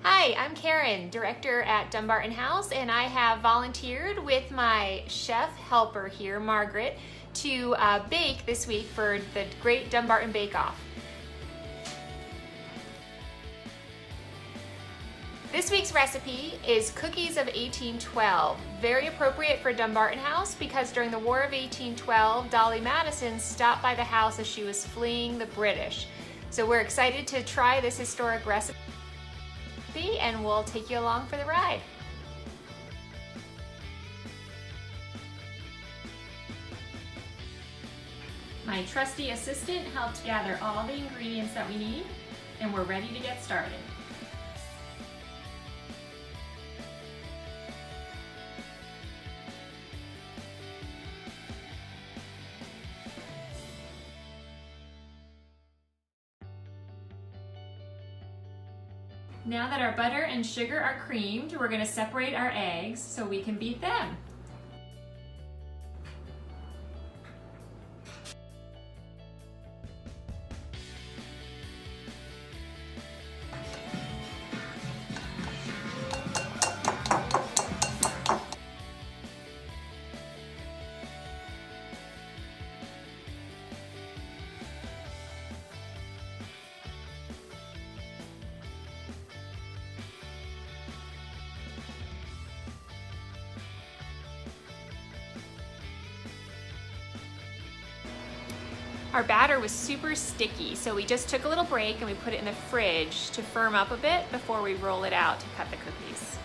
Hi, I'm Karen, director at Dumbarton House, and I have volunteered with my chef helper here, Margaret, to bake this week for the Great Dumbarton Bake Off. This week's recipe is cookies of 1812, very appropriate for Dumbarton House because during the War of 1812, Dolly Madison stopped by the house as she was fleeing the British. So we're excited to try this historic recipe, and we'll take you along for the ride. My trusty assistant helped gather all the ingredients that we need, and we're ready to get started. Now that our butter and sugar are creamed, we're going to separate our eggs so we can beat them. Our batter was super sticky, so we just took a little break and we put it in the fridge to firm up a bit before we roll it out to cut the cookies.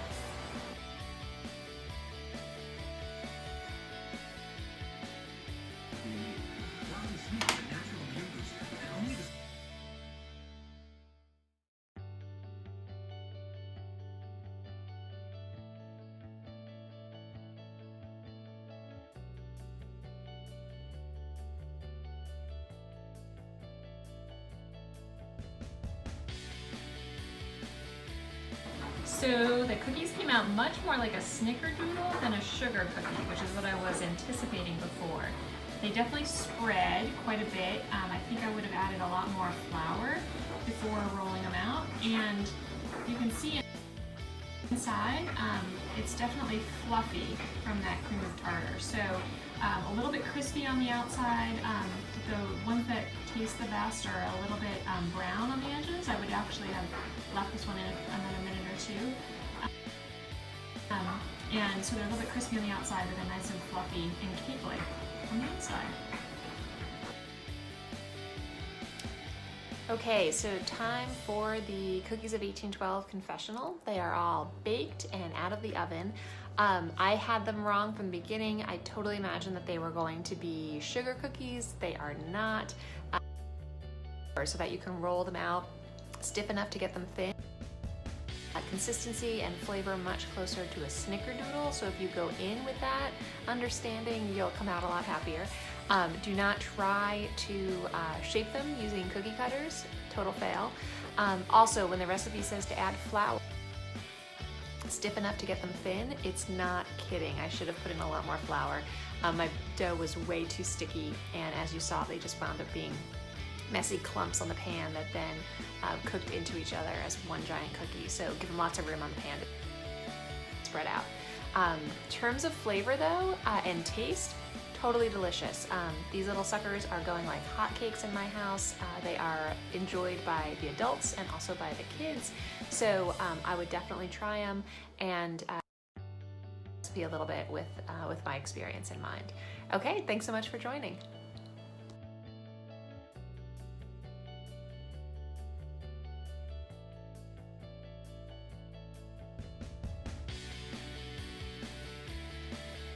So the cookies came out much more like a snickerdoodle than a sugar cookie, which is what I was anticipating before. They definitely spread quite a bit. I think I would have added a lot more flour before rolling them out. And you can see inside, it's definitely fluffy from that cream of tartar. So a little bit crispy on the outside. The ones that taste the best are a little bit brown on the edges. I would actually have left this one in another minute or two. And so they're a little bit crispy on the outside, but then nice and fluffy and cake-like on the inside. Okay, so time for the Cookies of 1812 confessional. They are all baked and out of the oven. I had them wrong from the beginning. I totally imagined that they were going to be sugar cookies. They are not. So that you can roll them out stiff enough to get them thin. Consistency and flavor much closer to a snickerdoodle. So if you go in with that understanding, you'll come out a lot happier. Do not try to shape them using cookie cutters. Total fail. Also, when the recipe says to add flour, stiff enough to get them thin, it's not kidding. I should have put in a lot more flour. My dough was way too sticky, and as you saw, they just wound up being messy clumps on the pan that then cooked into each other as one giant cookie. So give them lots of room on the pan to spread out. In terms of flavor though, and taste, totally delicious. These little suckers are going like hotcakes in my house. They are enjoyed by the adults and also by the kids. So I would definitely try them and be a little bit with my experience in mind. Okay, thanks so much for joining.